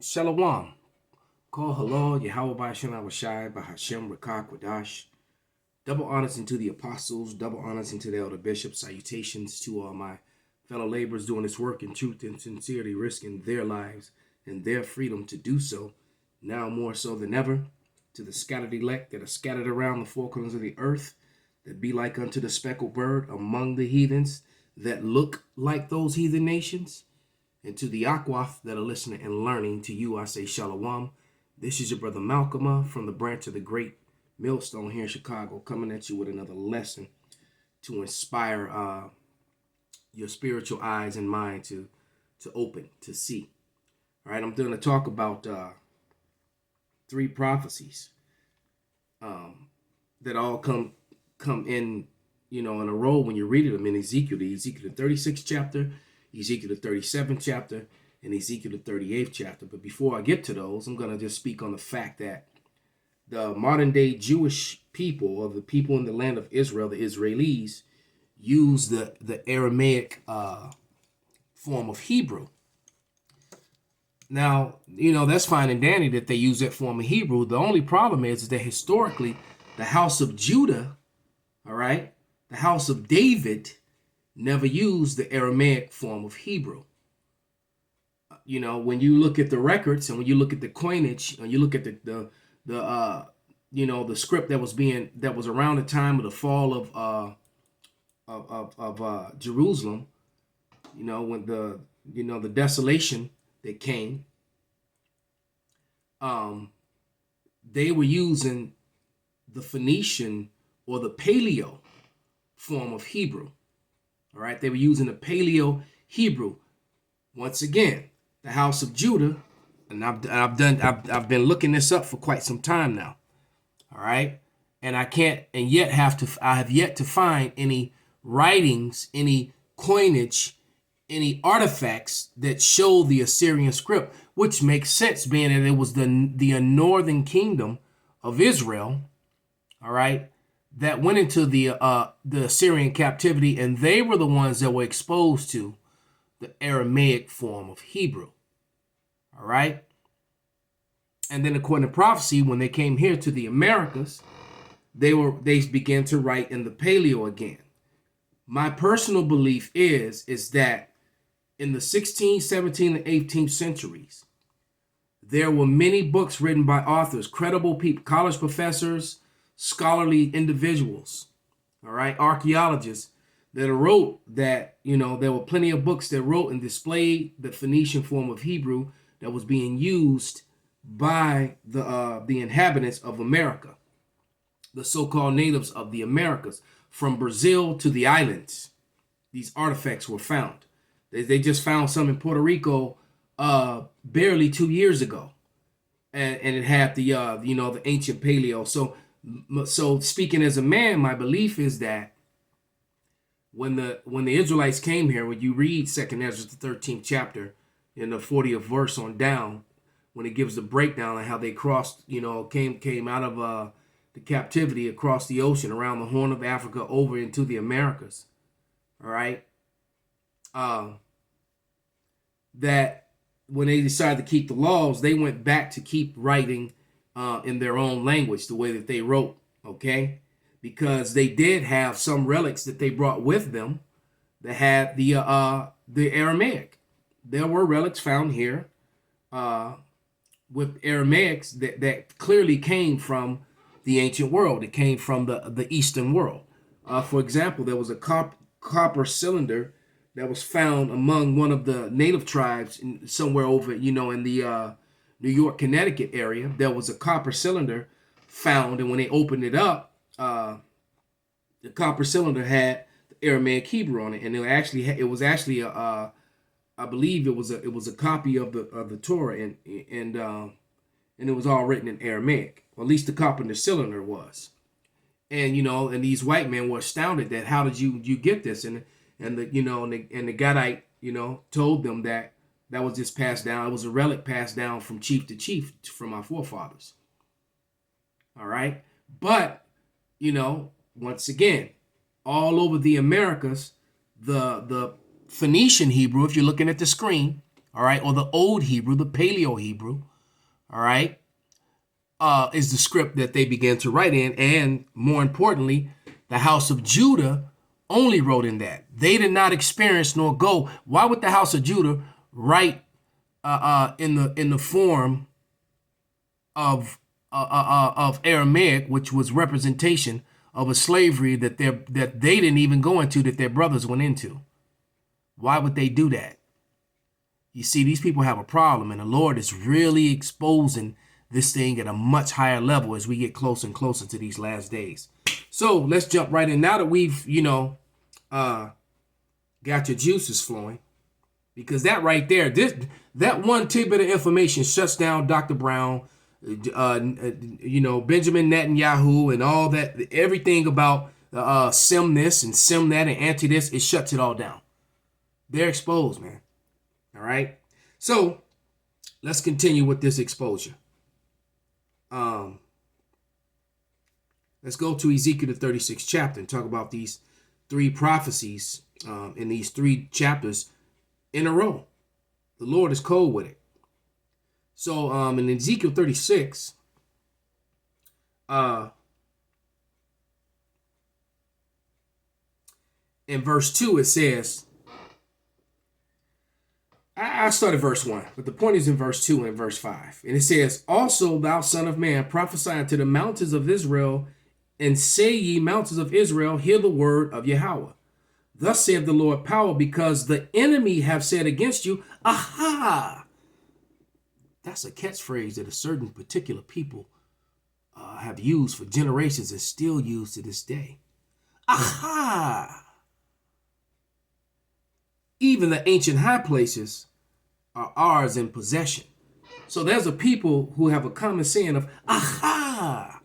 Shalom. Call hello, Yahweh Ba'ashem Awashai, Bahashem Rakak Wadash. Double honors into the apostles, double honors into the elder bishops. Salutations to all my fellow laborers doing this work in truth and sincerity, risking their lives and their freedom to do so, now more so than ever. To the scattered elect that are scattered around the four corners of the earth, that be like unto the speckled bird among the heathens, that look like those heathen nations. And to the Akwaf that are listening and learning, to you I say Shalom. This is your brother Malcolm from the branch of the great Millstone here in Chicago, coming at you with another lesson to inspire your spiritual eyes and mind to open, to see. All right, I'm going to talk about three prophecies that all come in, in a row when you're reading them in Ezekiel. The Ezekiel the 36th chapter, Ezekiel the 37th chapter, and Ezekiel the 38th chapter. But before I get to those, I'm going to just speak on the fact that the modern day Jewish people, or the people in the land of Israel, the Israelis, use the Aramaic form of Hebrew. Now, that's fine and dandy that they use that form of Hebrew. The only problem is that historically, the house of Judah, all right, the house of David, never used the Aramaic form of Hebrew. When you look at the records and when you look at the coinage and you look at the script that was around the time of the fall of Jerusalem, when the desolation that came, they were using the Phoenician or the Paleo form of Hebrew. All right, they were using the Paleo Hebrew. Once again, the house of Judah, and I've been looking this up for quite some time now. All right, and I have yet to find any writings, any coinage, any artifacts that show the Assyrian script, which makes sense, being that it was the northern kingdom of Israel. All right, that went into the Assyrian captivity, and they were the ones that were exposed to the Aramaic form of Hebrew. All right. And then according to prophecy, when they came here to the Americas, they began to write in the Paleo again. My personal belief is that in the 16th, 17th, and 18th centuries, there were many books written by authors, credible people, college professors, scholarly individuals, all right, archaeologists that wrote that, there were plenty of books that wrote and displayed the Phoenician form of Hebrew that was being used by the inhabitants of America, the so-called natives of the Americas, from Brazil to the islands. These artifacts were found. They just found some in Puerto Rico barely 2 years ago, and it had the ancient Paleo. So speaking as a man, my belief is that when the Israelites came here, when you read 2nd Ezra, the 13th chapter, in the 40th verse on down, when it gives the breakdown on how they crossed, came out of the captivity across the ocean, around the Horn of Africa, over into the Americas. All right. That when they decided to keep the laws, they went back to keep writing in their own language, the way that they wrote. Okay. Because they did have some relics that they brought with them that had the Aramaic. There were relics found here with Aramaics that clearly came from the ancient world. It came from the Eastern world. For example, there was a copper cylinder that was found among one of the native tribes somewhere over, in the New York, Connecticut area. There was a copper cylinder found, and when they opened it up, the copper cylinder had the Aramaic Hebrew on it, and it was actually I believe it was a copy of the Torah, and it was all written in Aramaic. Or at least the copper in the cylinder was. And and these white men were astounded that how did you get this? And the Gadite told them that was just passed down. It was a relic passed down from chief to chief from our forefathers. All right, but once again, all over the Americas, the Phoenician Hebrew, if you're looking at the screen, all right, or the old Hebrew, the Paleo Hebrew, all right, is the script that they began to write in. And more importantly, the house of Judah only wrote in that. They did not experience nor go. Why would the house of Judah write in the form of Aramaic, which was representation of a slavery that they didn't even go into, that their brothers went into? Why would they do that? You see, these people have a problem, and the Lord is really exposing this thing at a much higher level as we get closer and closer to these last days. So let's jump right in. Now that we've, got your juices flowing, because that right there, that one tidbit of information shuts down Dr. Brown, Benjamin Netanyahu, and all that, everything about sim this and sim that and anti this. It shuts it all down. They're exposed, man. All right. So let's continue with this exposure. Let's go to Ezekiel, the 36th chapter, and talk about these three prophecies in these three chapters in a row. The Lord is cold with it. So in Ezekiel 36, in verse 2, it says, I started verse 1, but the point is in verse 2 and verse 5. And it says, also, thou son of man, prophesy unto the mountains of Israel, and say ye, mountains of Israel, hear the word of Yahweh. Thus saith the Lord power, because the enemy have said against you, aha! That's a catchphrase that a certain particular people have used for generations and still use to this day. Aha! Even the ancient high places are ours in possession. So there's a people who have a common saying of aha,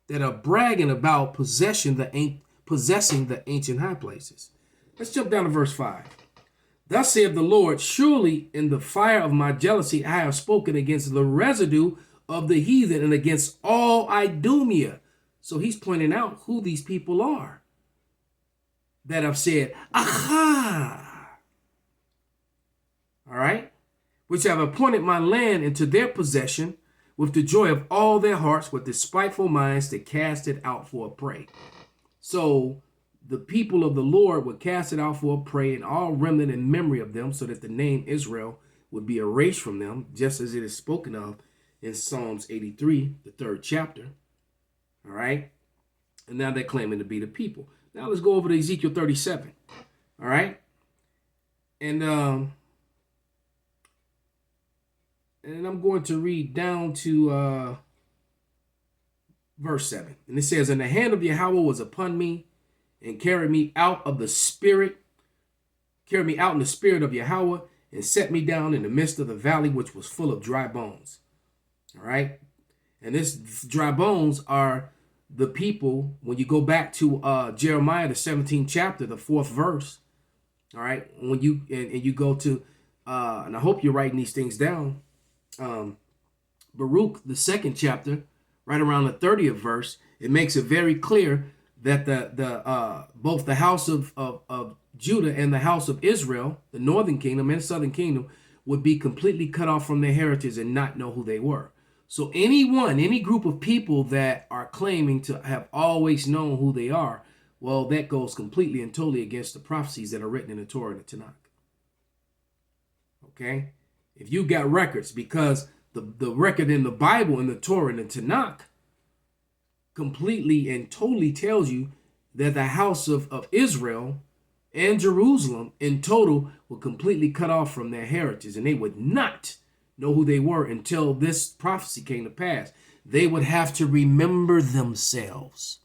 that are bragging about possessing the ancient high places. Let's jump down to verse 5. Thus saith the Lord, surely in the fire of my jealousy I have spoken against the residue of the heathen and against all Idumea. So he's pointing out who these people are that have said, aha. All right, which have appointed my land into their possession with the joy of all their hearts, with despiteful minds to cast it out for a prey. So the people of the Lord would cast it out for a prey, and all remnant in memory of them, so that the name Israel would be erased from them, just as it is spoken of in Psalms 83, the 3rd chapter. All right, and now they're claiming to be the people. Now let's go over to Ezekiel 37. All right, and I'm going to read down to verse 7. And it says, and the hand of Yahweh was upon me, and carried me out in the spirit of Yahweh, and set me down in the midst of the valley, which was full of dry bones. All right. And this dry bones are the people, when you go back to Jeremiah, the 17th chapter, the 4th verse. All right. When you, and you go to, and I hope you're writing these things down, Baruch, the 2nd chapter, right around the 30th verse, it makes it very clear that both the house of Judah and the house of Israel, the northern kingdom and southern kingdom, would be completely cut off from their heritage and not know who they were. So any group of people that are claiming to have always known who they are, well, that goes completely and totally against the prophecies that are written in the Torah and the Tanakh. Okay? If you got records, because the record in the Bible and the Torah and the Tanakh completely and totally tells you that the house of Israel and Jerusalem in total were completely cut off from their heritage, and they would not know who they were until this prophecy came to pass. They would have to remember themselves.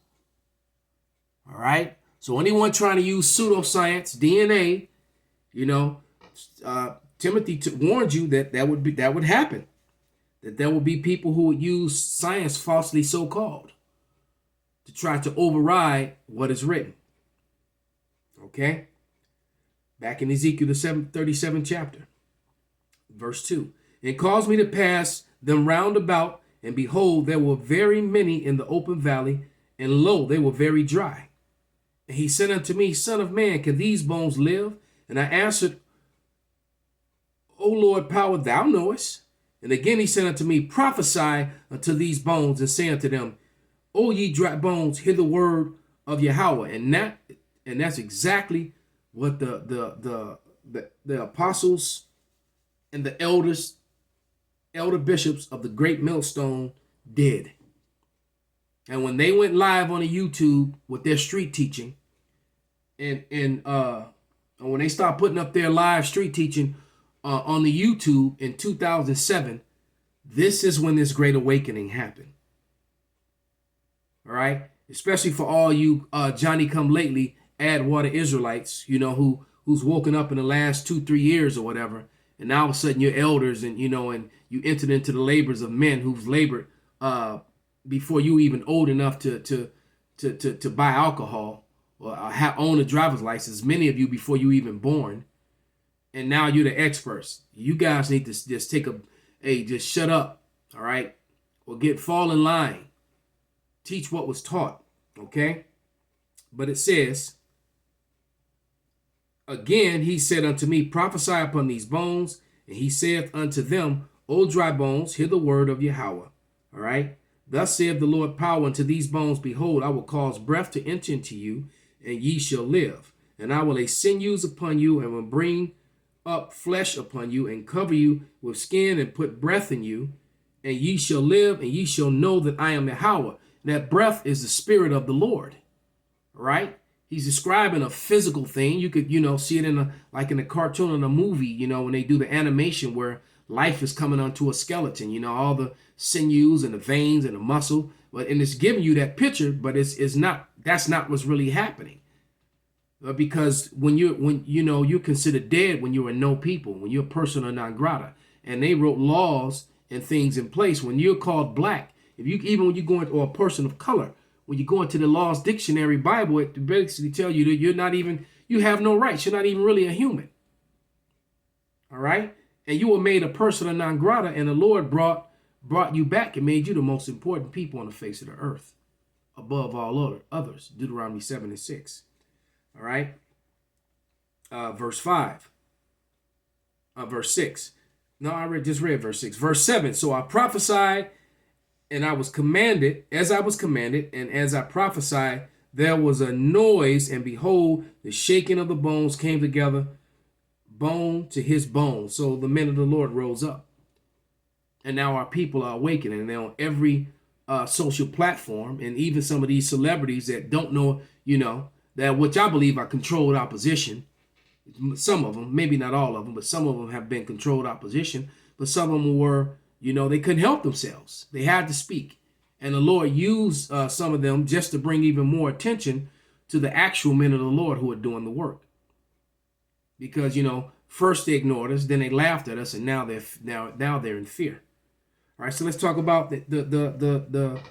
All right? So anyone trying to use pseudoscience, DNA, Timothy warned you that would happen. That there will be people who would use science falsely so-called to try to override what is written. Okay? Back in Ezekiel, the 37th chapter, verse 2. And caused me to pass them round about, and behold, there were very many in the open valley, and lo, they were very dry. And he said unto me, Son of man, can these bones live? And I answered, O Lord, power, thou knowest. And again he said unto me, prophesy unto these bones, and say unto them, O ye dry bones, hear the word of Yahweh. And that's exactly what the apostles and the elder bishops of the great millstone did. And when they went live on the YouTube with their street teaching, and when they start putting up their live street teaching on the YouTube in 2007, this is when this great awakening happened. All right, especially for all you Johnny come lately add water Israelites, who's woken up in the last 2-3 years or whatever, and now all of a sudden you're elders, and and you entered into the labors of men who've labored before you even old enough to buy alcohol or own a driver's license. Many of you before you even born, and now you're the experts. You guys need to just just shut up, all right, or fall in line. Teach what was taught, okay? But it says, again, he said unto me, prophesy upon these bones. And he saith unto them, O dry bones, hear the word of Yahweh. All right? Thus saith the Lord power unto these bones, behold, I will cause breath to enter into you, and ye shall live. And I will lay sinews upon you, and will bring up flesh upon you, and cover you with skin, and put breath in you, and ye shall live, and ye shall know that I am Yahweh. That breath is the spirit of the Lord, right? He's describing a physical thing. You could, see it in a cartoon or a movie, when they do the animation where life is coming onto a skeleton, all the sinews and the veins and the muscle, and it's giving you that picture, but that's not what's really happening. Because when you're considered dead when you're a no people, when you're persona non grata, and they wrote laws and things in place. When you're called black, when you go into, or a person of color, when you go into the Law's Dictionary Bible, it basically tell you that you have no rights. You're not even really a human. All right? And you were made a persona non grata, and the Lord brought you back and made you the most important people on the face of the earth, above all others. Deuteronomy 7:6. All right? Verse 5. Verse 6. No, I just read verse 6. Verse 7. So I prophesied, and I was commanded, and as I prophesied, there was a noise, and behold, the shaking of the bones came together, bone to his bone. So the men of the Lord rose up. And now our people are awakening, and they're on every social platform, and even some of these celebrities that don't know, that which I believe are controlled opposition. Some of them, maybe not all of them, but some of them have been controlled opposition. But some of them were, they couldn't help themselves. They had to speak. And the Lord used some of them just to bring even more attention to the actual men of the Lord who are doing the work. Because, first they ignored us, then they laughed at us, and now they're in fear. All right, so let's talk about the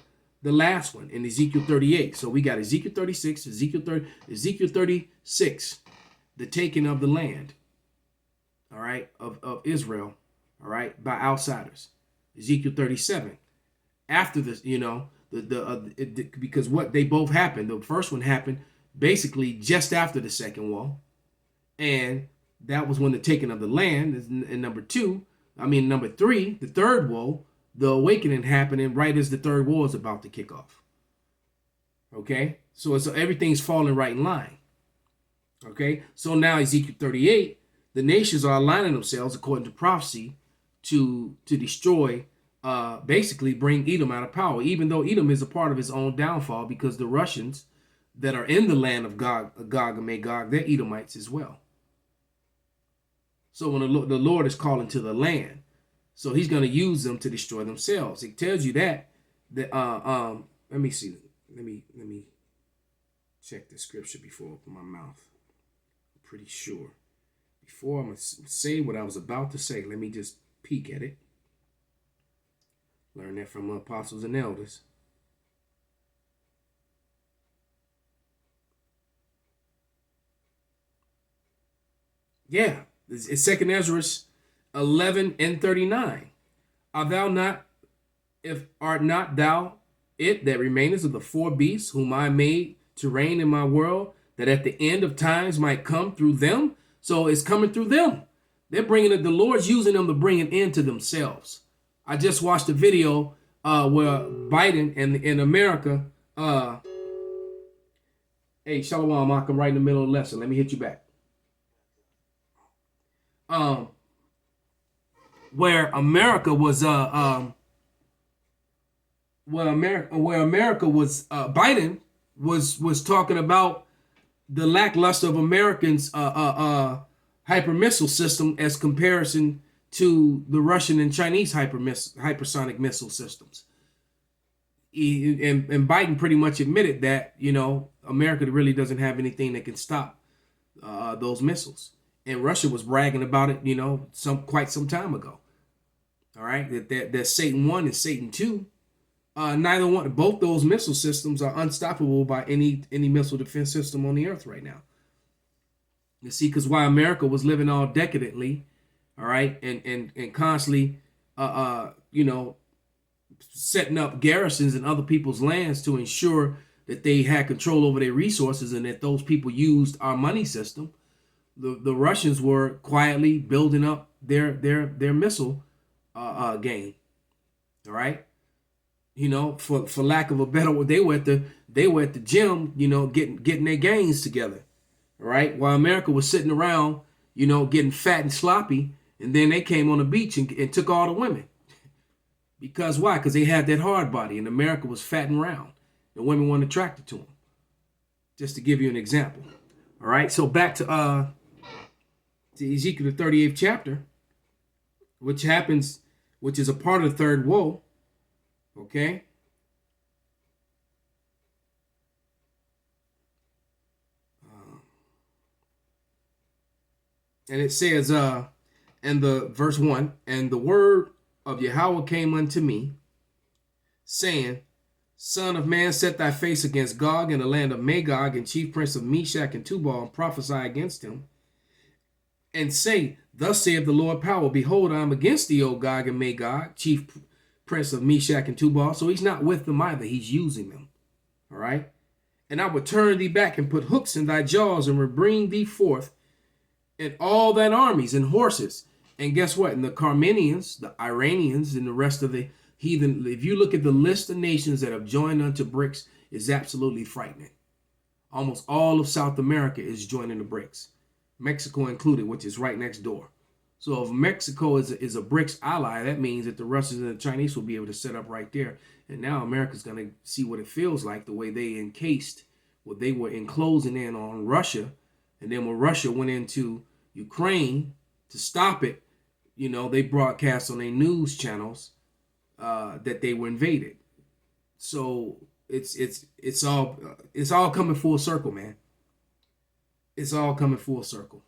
last one in Ezekiel 38. So we got Ezekiel 36, Ezekiel 36, the taking of the land, all right, of Israel, all right, by outsiders. Ezekiel 37. After this, because what they both happened. The first one happened basically just after the second wall, and that was when the taking of the land. And number three, the third woe, the awakening happening right as the third war is about to kick off. Okay, so everything's falling right in line. Okay, so now Ezekiel 38, the nations are aligning themselves according to prophecy to destroy, basically bring Edom out of power, even though Edom is a part of his own downfall, because the Russians that are in the land of Gog and Magog, they're Edomites as well. So when the Lord is calling to the land, so he's going to use them to destroy themselves. It tells you that let me see. Let me check the scripture before I open my mouth. I'm pretty sure. Before I'm going to say what I was about to say, let me just peek at it. Learn that from apostles and elders. Yeah, it's 2 Ezra 11:39. Art not thou it that remainest of the four beasts whom I made to reign in my world, that at the end of times might come through them? So it's coming through them. They're bringing it. The Lord's using them to bring it into themselves. I just watched a video where Biden and in America. Hey, Shalom, I'm right in the middle of the lesson. Let me hit you back. Um, where America was where America was Biden was talking about the lackluster of Americans hyper missile system as comparison to the Russian and Chinese hypersonic missile systems. And Biden pretty much admitted that, you know, America really doesn't have anything that can stop those missiles. And Russia was bragging about it, you know, quite some time ago. All right, that Satan 1 and Satan 2, neither one, both those missile systems are unstoppable by any missile defense system on the earth right now. You see, because while America was living all decadently, all right, and constantly, you know, setting up garrisons in other people's lands to ensure that they had control over their resources and that those people used our money system, the Russians were quietly building up their missile game. All right, you know, for lack of a better word, they were at the gym, you know, getting their gains together. All right, while America was sitting around, you know, getting fat and sloppy, and then they came on the beach and took all the women. Because why? Because they had that hard body, and America was fat and round. The women weren't attracted to them. Just to give you an example. All right, so back to Ezekiel the 38th chapter, which is a part of the third woe. Okay. And it says, and the verse 1, and the word of Yahweh came unto me, saying, Son of man, set thy face against Gog in the land of Magog, and chief prince of Meshach and Tubal, and prophesy against him, and say, Thus saith the Lord power, behold, I am against thee, O Gog and Magog, chief prince of Meshach and Tubal. So he's not with them either, he's using them. All right? And I will turn thee back and put hooks in thy jaws, and will bring thee forth, and all thine armies and horses. And guess what? And the Carmenians, the Iranians, and the rest of the heathen, if you look at the list of nations that have joined unto BRICS, it's absolutely frightening. Almost all of South America is joining the BRICS, Mexico included, which is right next door. So if Mexico is a BRICS ally, that means that the Russians and the Chinese will be able to set up right there. And now America's going to see what it feels like, the way they encased, what they were enclosing in on Russia. And then when Russia went into Ukraine to stop it, you know, they broadcast on their news channels that they were invaded. So it's all coming full circle, man. It's all coming full circle.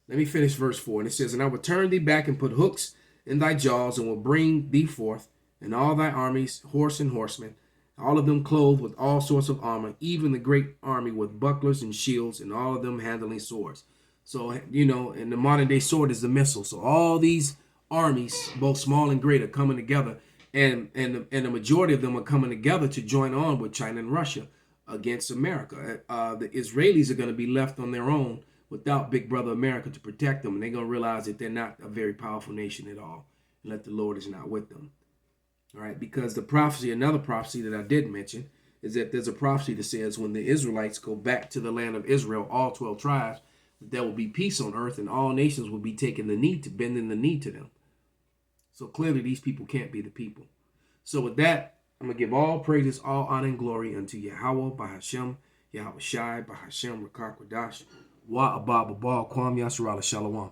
Let me finish verse 4. And it says, And I will turn thee back and put hooks in thy jaws, and will bring thee forth, and all thy armies, horse and horsemen, all of them clothed with all sorts of armor, even the great army with bucklers and shields, and all of them handling swords. So, you know, and the modern day sword is the missile. So all these armies, both small and great, are coming together. And the majority of them are coming together to join on with China and Russia against America. The Israelis are going to be left on their own without Big Brother America to protect them. And they're going to realize that they're not a very powerful nation at all, and that the Lord is not with them. All right, because the prophecy, another prophecy that I did mention, is that there's a prophecy that says when the Israelites go back to the land of Israel, all 12 tribes, there will be peace on earth, and all nations will be taking the knee to bending the knee to them. So clearly these people can't be the people. So with that, I'm going to give all praises, all honor, and glory unto Yahweh, Bahashem, Yahweh Shai, Bahashem, Rakar Kwadash, Wa Abba Babal, Kwam Yasharala Shalom.